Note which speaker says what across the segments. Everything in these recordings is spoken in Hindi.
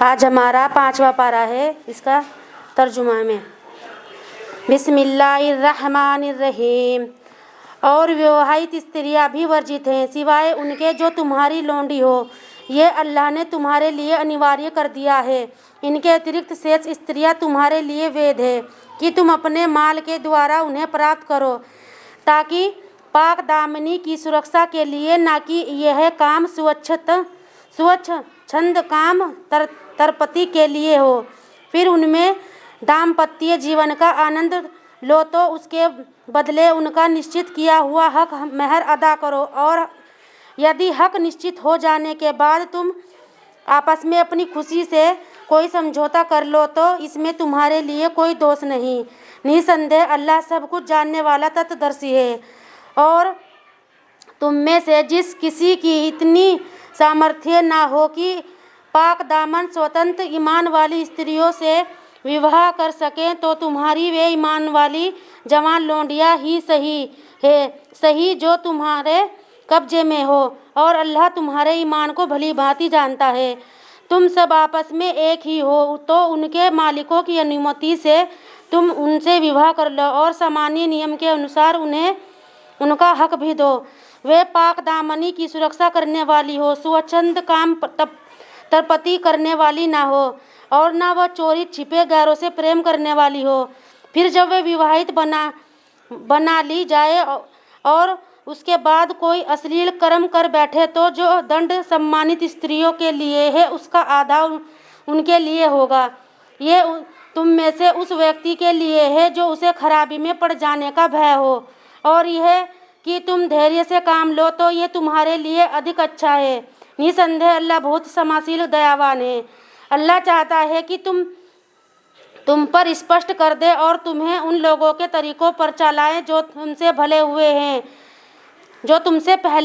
Speaker 1: आज हमारा 5वां पारा है, इसका तर्जुमा में। बिस्मिल्लाहिर्रहमानिर्रहीम। और विवाहित स्त्रियां भी वर्जित हैं सिवाय उनके जो तुम्हारी लौंडी हो। ये अल्लाह ने तुम्हारे लिए अनिवार्य कर दिया है। इनके अतिरिक्त शेष स्त्रियां तुम्हारे लिए वैध है कि तुम अपने माल के द्वारा उन्हें प्राप्त करो, ताकि पाक दामनी की सुरक्षा के लिए, ना कि यह काम स्वच्छंद काम तरपति के लिए हो। फिर उनमें दाम्पत्य जीवन का आनंद लो तो उसके बदले उनका निश्चित किया हुआ हक मेहर अदा करो। और यदि हक निश्चित हो जाने के बाद तुम आपस में अपनी खुशी से कोई समझौता कर लो तो इसमें तुम्हारे लिए कोई दोष नहीं। निसंदेह अल्लाह सब कुछ जानने वाला तत्वदर्शी है। और तुम में से जिस किसी की इतनी सामर्थ्य ना हो कि पाक दामन स्वतंत्र ईमान वाली स्त्रियों से विवाह कर सकें, तो तुम्हारी वे ईमान वाली जवान लौंडियाँ ही सही जो तुम्हारे कब्जे में हो। और अल्लाह तुम्हारे ईमान को भली भांति जानता है। तुम सब आपस में एक ही हो तो उनके मालिकों की अनुमति से तुम उनसे विवाह कर लो और सामान्य नियम के अनुसार उन्हें उनका हक भी दो। वे पाक दामनी की सुरक्षा करने वाली हो, स्वच्छंद काम तरपति करने वाली ना हो, और ना वह चोरी छिपे गैरों से प्रेम करने वाली हो। फिर जब वे विवाहित बना ली जाए और उसके बाद कोई अश्लील कर्म कर बैठे तो जो दंड सम्मानित स्त्रियों के लिए है उसका आधा उनके लिए होगा। ये तुम में से उस व्यक्ति के लिए है जो उसे खराबी में पड़ जाने का भय हो। और यह कि तुम धैर्य से काम लो तो ये तुम्हारे लिए अधिक अच्छा है। निसंदेह अल्लाह बहुत क्षमाशील दयावान है। अल्लाह चाहता है कि तुम पर स्पष्ट कर दे और तुम्हें उन लोगों के तरीकों पर चलाएं जो तुमसे पहले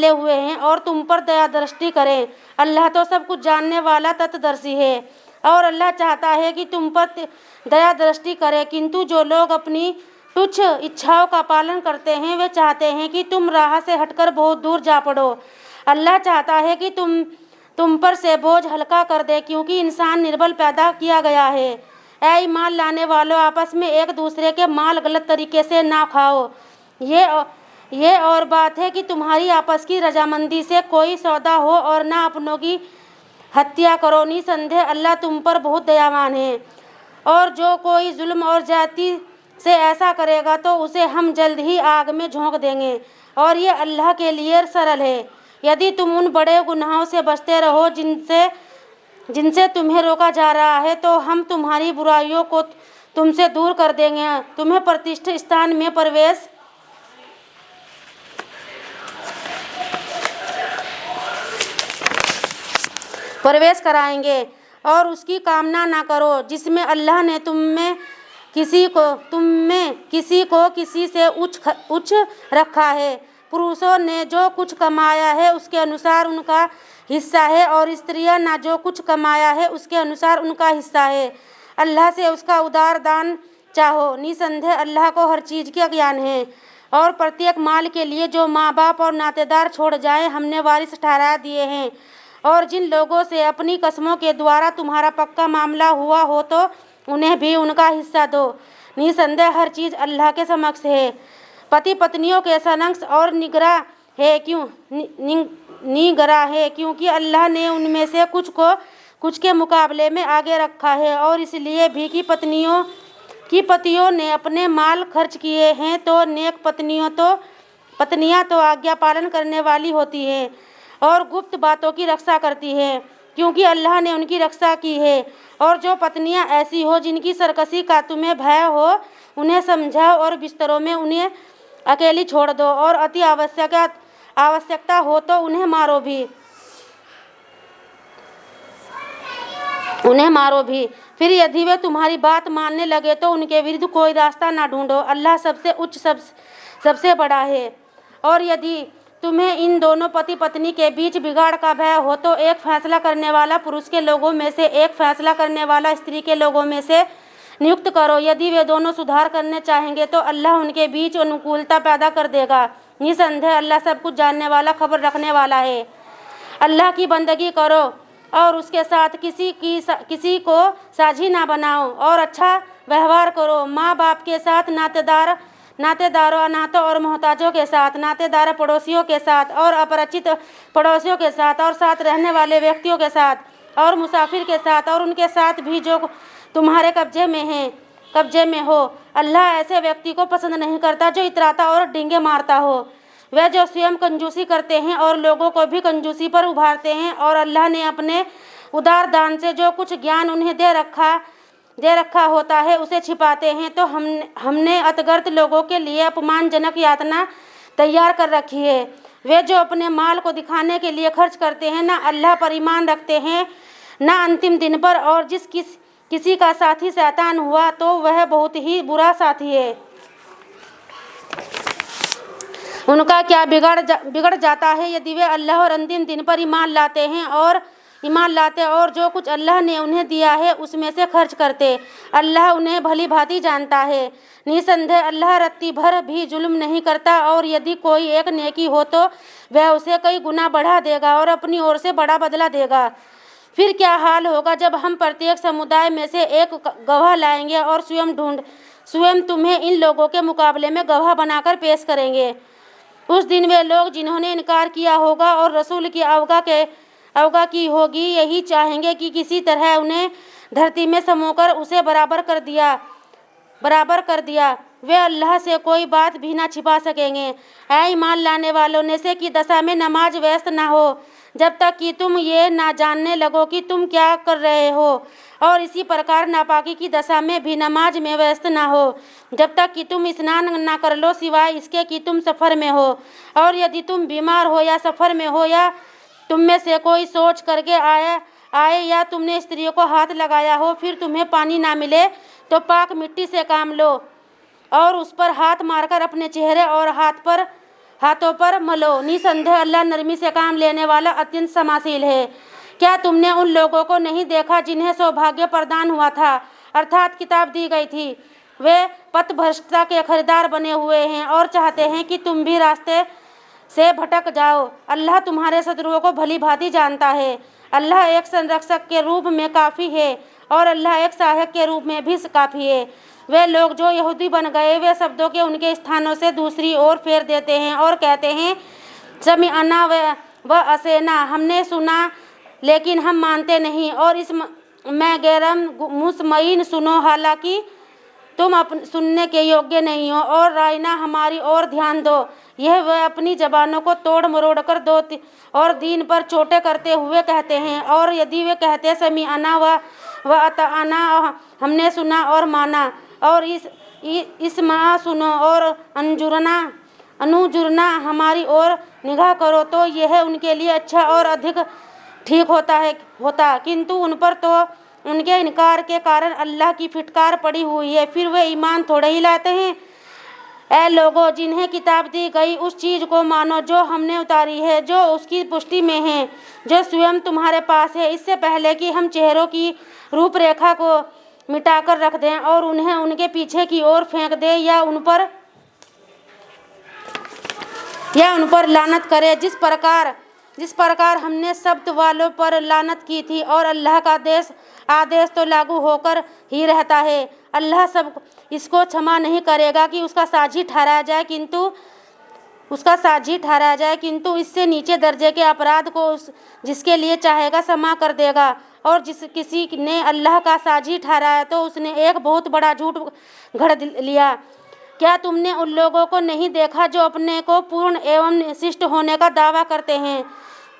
Speaker 1: हुए हैं, और तुम पर दया दृष्टि करें। अल्लाह तो सब कुछ जानने वाला तत्वदर्शी है। और अल्लाह चाहता है कि तुम पर दया दृष्टि करे, किंतु जो लोग अपनी तुच्छ इच्छाओं का पालन करते हैं वे चाहते हैं कि तुम राह से हटकर बहुत दूर जा पड़ो। अल्लाह चाहता है कि तुम पर से बोझ हल्का कर दे, क्योंकि इंसान निर्बल पैदा किया गया है। ऐ ईमान लाने वालों, आपस में एक दूसरे के माल गलत तरीके से ना खाओ। ये और बात है कि तुम्हारी आपस की रजामंदी से कोई सौदा हो, और ना अपनों की हत्या करो। निसंदेह अल्लाह तुम पर बहुत दयावान है। और जो कोई जुल्म और ज्यादती से ऐसा करेगा तो उसे हम जल्द ही आग में झोंक देंगे, और ये अल्लाह के लिए सरल है। यदि तुम उन बड़े गुनाहों से बचते रहो जिनसे तुम्हें रोका जा रहा है, तो हम तुम्हारी बुराइयों को तुमसे दूर कर देंगे, तुम्हें प्रतिष्ठित स्थान में प्रवेश कराएंगे। और उसकी कामना ना करो जिसमें अल्लाह ने तुम में किसी को किसी से उच्च रखा है। पुरुषों ने जो कुछ कमाया है उसके अनुसार उनका हिस्सा है, और स्त्रियां ना जो कुछ कमाया है उसके अनुसार उनका हिस्सा है। अल्लाह से उसका उदार दान चाहो। निसंदेह अल्लाह को हर चीज़ का ज्ञान है। और प्रत्येक माल के लिए जो माँ बाप और नातेदार छोड़ जाएं हमने वारिस ठहरा दिए हैं। और जिन लोगों से अपनी कसमों के द्वारा तुम्हारा पक्का मामला हुआ हो तो उन्हें भी उनका हिस्सा दो। निसंदेह हर चीज़ अल्लाह के समक्ष है। पति पत्नियों के सनंक्स और निगराह है, क्योंकि अल्लाह ने उनमें से कुछ के मुकाबले में आगे रखा है। और इसलिए भी कि पतियों ने अपने माल खर्च किए हैं, तो नेक पत्नियां तो आज्ञा पालन करने वाली होती हैं और गुप्त बातों की रक्षा करती है, क्योंकि अल्लाह ने उनकी रक्षा की है। और जो पत्नियां ऐसी हो जिनकी सरकशी का तुम्हें भय हो, उन्हें समझाओ और बिस्तरों में उन्हें अकेली छोड़ दो, और अति आवश्यकता हो तो उन्हें मारो भी। फिर यदि वे तुम्हारी बात मानने लगे तो उनके विरुद्ध कोई रास्ता ना ढूंढो। अल्लाह सबसे उच्च सबसे बड़ा है। और यदि तुम्हें इन दोनों पति पत्नी के बीच बिगाड़ का भय हो तो एक फैसला करने वाला पुरुष के लोगों में से, एक फैसला करने वाला स्त्री के लोगों में से नियुक्त करो। यदि वे दोनों सुधार करने चाहेंगे तो अल्लाह उनके बीच अनुकूलता पैदा कर देगा। निसंदेह अल्लाह सब कुछ जानने वाला, खबर रखने वाला है। अल्लाह की बंदगी करो और उसके साथ किसी को साझी ना बनाओ और अच्छा व्यवहार करो। माँ बाप के साथ, नातेदारों, अनाथों और मोहताजों के साथ, नातेदार पड़ोसियों के साथ और अपरिचित पड़ोसियों के साथ और साथ रहने वाले व्यक्तियों के साथ और मुसाफिर के साथ और उनके साथ भी जो तुम्हारे कब्जे में हो। अल्लाह ऐसे व्यक्ति को पसंद नहीं करता जो इतराता और डींगे मारता हो। वे जो स्वयं कंजूसी करते हैं और लोगों को भी कंजूसी पर उभारते हैं और अल्लाह ने अपने उदार दान से जो कुछ ज्ञान उन्हें दे रखा होता है उसे छिपाते हैं, तो हमने अतगर्त लोगों के लिए अपमानजनक यातना तैयार कर रखी है। वे जो अपने माल को दिखाने के लिए खर्च करते हैं, ना अल्लाह पर ईमान रखते हैं ना अंतिम दिन पर, और किसी का साथी शैतान हुआ तो वह बहुत ही बुरा साथी है। उनका क्या बिगड़ जाता है यदि वे अल्लाह और अंतिम दिन पर ईमान लाते और जो कुछ अल्लाह ने उन्हें दिया है उसमें से खर्च करते। अल्लाह उन्हें भली भांति जानता है। निसंदेह अल्लाह रत्ती भर भी जुल्म नहीं करता, और यदि कोई एक नेकी हो तो वह उसे कई गुना बढ़ा देगा और अपनी ओर से बड़ा बदला देगा। फिर क्या हाल होगा जब हम प्रत्येक समुदाय में से एक गवाह लाएंगे और स्वयं तुम्हें इन लोगों के मुकाबले में गवाह बनाकर पेश करेंगे। उस दिन वे लोग जिन्होंने इनकार किया होगा और रसूल की अवगा की होगी यही चाहेंगे कि किसी तरह उन्हें धरती में समोकर उसे बराबर कर दिया। वे अल्लाह से कोई बात भी ना छिपा सकेंगे। ऐ ईमान लाने वालों, नशे की दशा में नमाज व्यस्त ना हो जब तक कि तुम ये ना जानने लगो कि तुम क्या कर रहे हो, और इसी प्रकार नापाकी की दशा में भी नमाज में व्यस्त ना हो जब तक कि तुम स्नान ना कर लो, सिवाय इसके कि तुम सफ़र में हो। और यदि तुम बीमार हो या सफ़र में हो या तुम में से कोई सोच करके आए या तुमने स्त्रियों को हाथ लगाया हो, फिर तुम्हें पानी ना मिले तो पाक मिट्टी से काम लो और उस पर हाथ मारकर अपने चेहरे और हाथों पर मलो। निसंदेह अल्लाह नरमी से काम लेने वाला अत्यंत क्षमाशील है। क्या तुमने उन लोगों को नहीं देखा जिन्हें सौभाग्य प्रदान हुआ था, अर्थात किताब दी गई थी? वे पथभ्रष्टता के खरीदार बने हुए हैं और चाहते हैं कि तुम भी रास्ते से भटक जाओ। अल्लाह तुम्हारे शत्रुओं को भली भांति जानता है। अल्लाह एक संरक्षक के रूप में काफ़ी है और अल्लाह एक सहायक के रूप में भी काफ़ी है। वे लोग जो यहूदी बन गए वे शब्दों के उनके स्थानों से दूसरी ओर फेर देते हैं और कहते हैं समिअना व अतअना, हमने सुना लेकिन हम मानते नहीं, और इस मैं गैरम मुतमईन सुनो हालांकि तुम सुनने के योग्य नहीं हो, और रायना हमारी ओर ध्यान दो। यह वह अपनी जबानों को तोड़ मरोड़ कर दो और दीन पर चोटें करते हुए कहते हैं, और यदि वे कहते समिअना व अतअना, हमने सुना और माना, और इस्मा सुनो और अनुजुरना हमारी ओर निगाह करो, तो यह उनके लिए अच्छा और अधिक ठीक होता। किंतु उन पर तो उनके इनकार के कारण अल्लाह की फिटकार पड़ी हुई है, फिर वे ईमान थोड़े ही लाते हैं। ऐ लोगों, जिन्हें किताब दी गई उस चीज़ को मानो जो हमने उतारी है, जो उसकी पुष्टि में है, जो स्वयं तुम्हारे पास है, इससे पहले कि हम चेहरों की रूपरेखा को मिटाकर रख दें और उन्हें उनके पीछे की ओर फेंक दें या उन पर लानत करें, जिस प्रकार हमने शब्द वालों पर लानत की थी। और अल्लाह का आदेश तो लागू होकर ही रहता है। अल्लाह सब इसको क्षमा नहीं करेगा कि उसका साझी ठहराया जाए, किंतु इससे नीचे दर्जे के अपराध को जिसके लिए चाहेगा क्षमा कर देगा। और किसी ने अल्लाह का साझी ठहराया तो उसने एक बहुत बड़ा झूठ गढ़ लिया। क्या तुमने उन लोगों को नहीं देखा जो अपने को पूर्ण एवं शिष्ट होने का दावा करते हैं?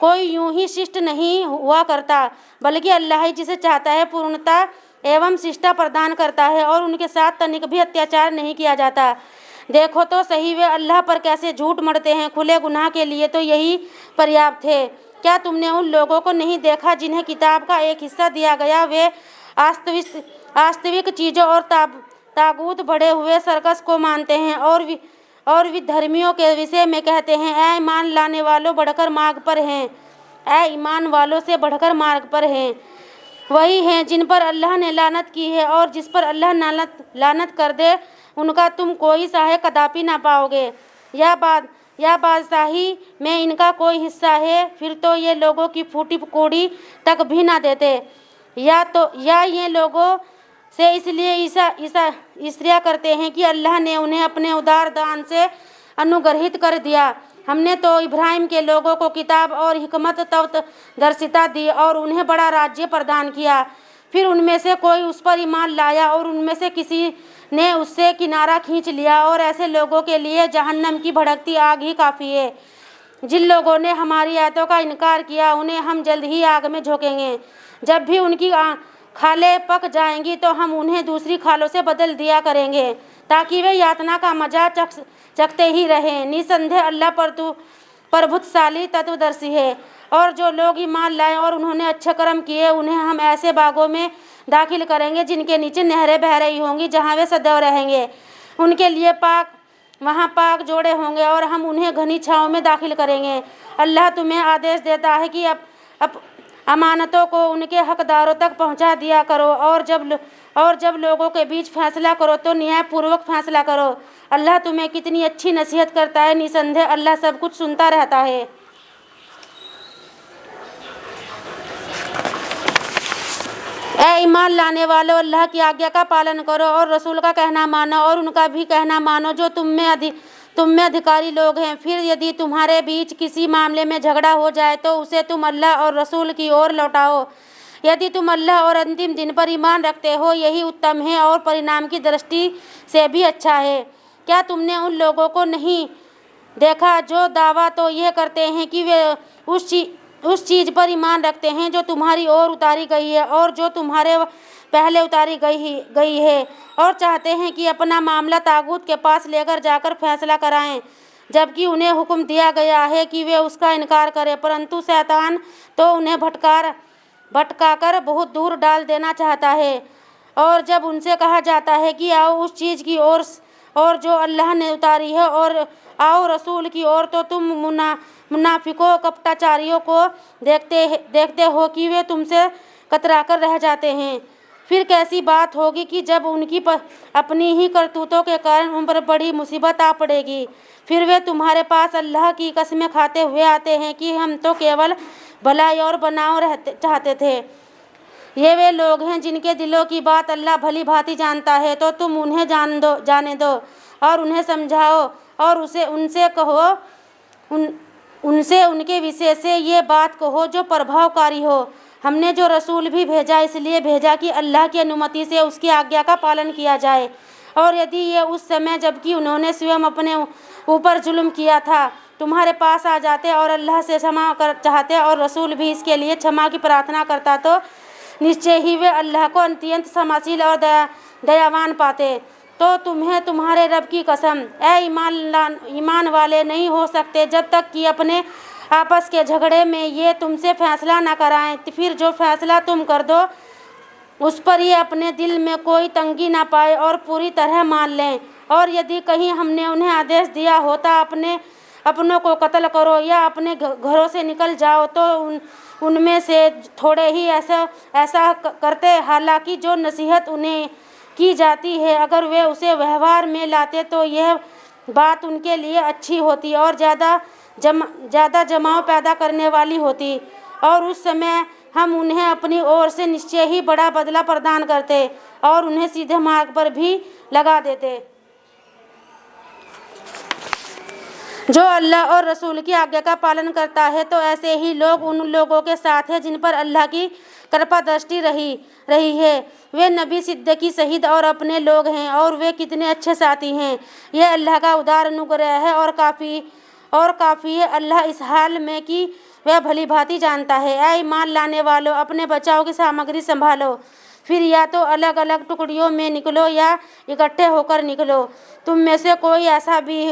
Speaker 1: कोई यूं ही शिष्ट नहीं हुआ करता, बल्कि अल्लाह ही जिसे चाहता है पूर्णता एवं शिष्टता प्रदान करता है, और उनके साथ तनिक भी अत्याचार नहीं किया जाता। देखो तो सही वे अल्लाह पर कैसे झूठ मढ़ते हैं। खुले गुनाह के लिए तो यही पर्याप्त है। क्या तुमने उन लोगों को नहीं देखा जिन्हें किताब का एक हिस्सा दिया गया? वे वास्तविक चीज़ों और तागूत बढ़े हुए सर्कस को मानते हैं और विधर्मियों के विषय में कहते हैं ऐ ईमान लाने वालों बढ़कर मार्ग पर हैं, ऐ ईमान वालों से बढ़कर मार्ग पर हैं। वही हैं जिन पर अल्लाह ने लानत की है, और जिस पर अल्लाह लानत कर दे उनका तुम कोई सहायक कदापि ना पाओगे। या बादशाही में इनका कोई हिस्सा है, फिर तो ये लोगों की फूटी कौड़ी तक भी ना देते। या ये लोगों से इसलिए ईर्ष्या करते हैं कि अल्लाह ने उन्हें अपने उदार दान से अनुग्रहित कर दिया। हमने तो इब्राहिम के लोगों को किताब और हिकमत तौदर्शिता दी और उन्हें बड़ा राज्य प्रदान किया। फिर उनमें से कोई उस पर ईमान लाया और उनमें से किसी ने उससे किनारा खींच लिया, और ऐसे लोगों के लिए जहन्नम की भड़कती आग ही काफ़ी है। जिन लोगों ने हमारी आयतों का इनकार किया उन्हें हम जल्द ही आग में झोंकेंगे। जब भी उनकी खालें पक जाएंगी तो हम उन्हें दूसरी खालों से बदल दिया करेंगे ताकि वे यातना का मजा चखते ही रहें। निसंदेह अल्लाह प्रभुत्वशाली तत्वदर्शी है, और जो लोग ईमान लाए और उन्होंने अच्छे कर्म किए उन्हें हम ऐसे बागों में दाखिल करेंगे जिनके नीचे नहरें बह रही होंगी, जहाँ वे सदैव रहेंगे। उनके लिए वहाँ पाक जोड़े होंगे और हम उन्हें घनी छाँव में दाखिल करेंगे। अल्लाह तुम्हें आदेश देता है कि अब अमानतों को उनके हकदारों तक पहुँचा दिया करो, और जब लोगों के बीच फैसला करो तो न्यायपूर्वक फैसला करो। अल्लाह तुम्हें कितनी अच्छी नसीहत करता है। निसंदेह अल्लाह सब कुछ सुनता रहता है। ऐ ईमान लाने वालों, अल्लाह की आज्ञा का पालन करो और रसूल का कहना मानो और उनका भी कहना मानो जो तुम में अधिकारी लोग हैं। फिर यदि तुम्हारे बीच किसी मामले में झगड़ा हो जाए तो उसे तुम अल्लाह और रसूल की ओर लौटाओ। यदि तुम अल्लाह और अंतिम दिन पर ईमान रखते हो, यही उत्तम है और परिणाम की दृष्टि से भी अच्छा है। क्या तुमने उन लोगों को नहीं देखा जो दावा तो यह करते हैं कि वे उस चीज़ पर ईमान रखते हैं जो तुम्हारी ओर उतारी गई है और जो तुम्हारे पहले उतारी गई है, और चाहते हैं कि अपना मामला तागूत के पास लेकर जाकर फैसला कराएं, जबकि उन्हें हुक्म दिया गया है कि वे उसका इनकार करें। परंतु शैतान तो उन्हें भटकाकर बहुत दूर डाल देना चाहता है। और जब उनसे कहा जाता है कि आओ उस चीज़ की ओर और जो अल्लाह ने उतारी है और आओ रसूल की ओर, तो तुम मुनाफिकों कपटाचारियों को देखते हो कि वे तुमसे कतराकर रह जाते हैं। फिर कैसी बात होगी कि जब उनकी अपनी ही करतूतों के कारण उन पर बड़ी मुसीबत आ पड़ेगी। फिर वे तुम्हारे पास अल्लाह की कसमें खाते हुए आते हैं कि हम तो केवल भलाई और बनाव चाहते थे। ये वे लोग हैं जिनके दिलों की बात अल्लाह भली भांति जानता है, तो तुम उन्हें जाने दो और उन्हें समझाओ और उनसे उनके विषय से ये बात कहो जो प्रभावकारी हो। हमने जो रसूल भी भेजा इसलिए भेजा कि अल्लाह की अनुमति से उसकी आज्ञा का पालन किया जाए, और यदि ये उस समय जबकि उन्होंने स्वयं अपने ऊपर जुल्म किया था तुम्हारे पास आ जाते और अल्लाह से क्षमा चाहते और रसूल भी इसके लिए क्षमा की प्रार्थना करता, तो निश्चय ही वे अल्लाह को अत्यंत क्षमाशील और दयावान पाते। तो तुम्हें तुम्हारे रब की कसम, ऐ ईमान वाले नहीं हो सकते जब तक कि अपने आपस के झगड़े में ये तुमसे फैसला ना कराएं। फिर जो फैसला तुम कर दो उस पर ये अपने दिल में कोई तंगी ना पाए और पूरी तरह मान लें। और यदि कहीं हमने उन्हें आदेश दिया होता अपनों को कत्ल करो या अपने घरों से निकल जाओ, तो उनमें से थोड़े ही ऐसा करते। हालांकि जो नसीहत उन्हें की जाती है अगर वे उसे व्यवहार में लाते तो यह बात उनके लिए अच्छी होती और ज़्यादा जमाव पैदा करने वाली होती, और उस समय हम उन्हें अपनी ओर से निश्चय ही बड़ा बदला प्रदान करते और उन्हें सीधे मार्ग पर भी लगा देते। जो अल्लाह और रसूल की आज्ञा का पालन करता है तो ऐसे ही लोग उन लोगों के साथ हैं जिन पर अल्लाह की कृपा दृष्टि रही है। वे नबी, सिद्दीकी, शहीद और अपने लोग हैं, और वे कितने अच्छे साथी हैं। यह अल्लाह का उदार अनुग्रह है और काफ़ी है अल्लाह इस हाल में कि वह भली भांति जानता है। ऐ ईमान लाने वालों, अपने बचाव की सामग्री संभालो, फिर या तो अलग अलग टुकड़ियों में निकलो या इकट्ठे होकर निकलो। तुम में से कोई ऐसा भी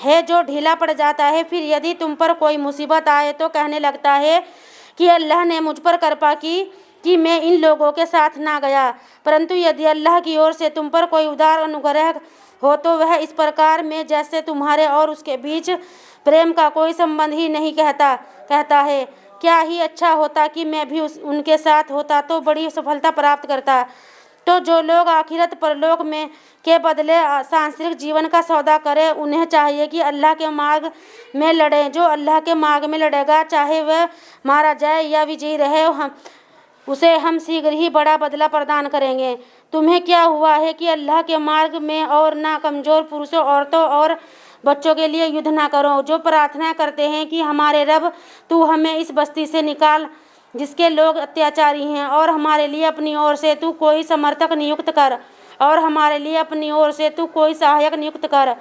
Speaker 1: है जो ढीला पड़ जाता है, फिर यदि तुम पर कोई मुसीबत आए तो कहने लगता है कि अल्लाह ने मुझ पर कृपा की कि मैं इन लोगों के साथ ना गया। परंतु यदि अल्लाह की ओर से तुम पर कोई उदार अनुग्रह हो तो वह इस प्रकार में जैसे तुम्हारे और उसके बीच प्रेम का कोई संबंध ही नहीं कहता है। क्या ही अच्छा होता कि मैं भी उनके साथ होता तो बड़ी सफलता प्राप्त करता। तो जो लोग आखिरत परलोक में के बदले सांसारिक जीवन का सौदा करें, उन्हें चाहिए कि अल्लाह के मार्ग में लड़ें। जो अल्लाह के मार्ग में लड़ेगा, चाहे वह मारा जाए या विजयी रहे, उसे हम शीघ्र ही बड़ा बदला प्रदान करेंगे। तुम्हें क्या हुआ है कि अल्लाह के मार्ग में और ना कमज़ोर पुरुषों, औरतों और बच्चों के लिए युद्ध ना करो, जो प्रार्थना करते हैं कि हमारे रब, तू हमें इस बस्ती से निकाल जिसके लोग अत्याचारी हैं, और हमारे लिए अपनी ओर से तू कोई समर्थक नियुक्त कर, और हमारे लिए अपनी ओर से तू कोई सहायक नियुक्त कर।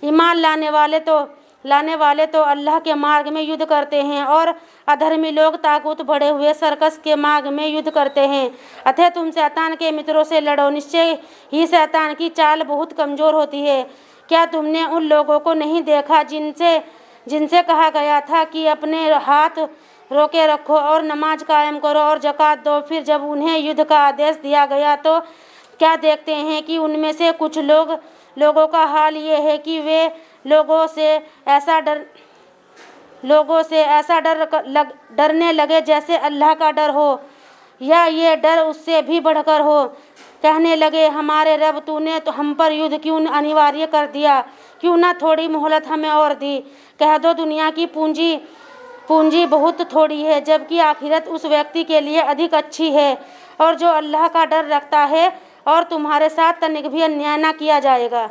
Speaker 1: ईमान लाने वाले तो अल्लाह के मार्ग में युद्ध करते हैं, और अधर्मी लोग ताकूत बढ़े हुए सर्कस के मार्ग में युद्ध करते हैं। अतः तुम शैतान के मित्रों से लड़ो, निश्चय ही शैतान की चाल बहुत कमज़ोर होती है। क्या तुमने उन लोगों को नहीं देखा जिनसे कहा गया था कि अपने हाथ रोके रखो और नमाज कायम करो और ज़कात दो, फिर जब उन्हें युद्ध का आदेश दिया गया तो क्या देखते हैं कि उनमें से कुछ लोगों का हाल ये है कि वे लोगों से ऐसा डरने लगे जैसे अल्लाह का डर हो, या ये डर उससे भी बढ़कर हो। कहने लगे, हमारे रब, तूने तो हम पर युद्ध क्यों अनिवार्य कर दिया, क्यों ना थोड़ी मोहलत हमें और दी। कह दो, दुनिया की पूंजी बहुत थोड़ी है, जबकि आखिरत उस व्यक्ति के लिए अधिक अच्छी है, और जो अल्लाह का डर रखता है, और तुम्हारे साथ तनिक भी अन्याय न किया जाएगा।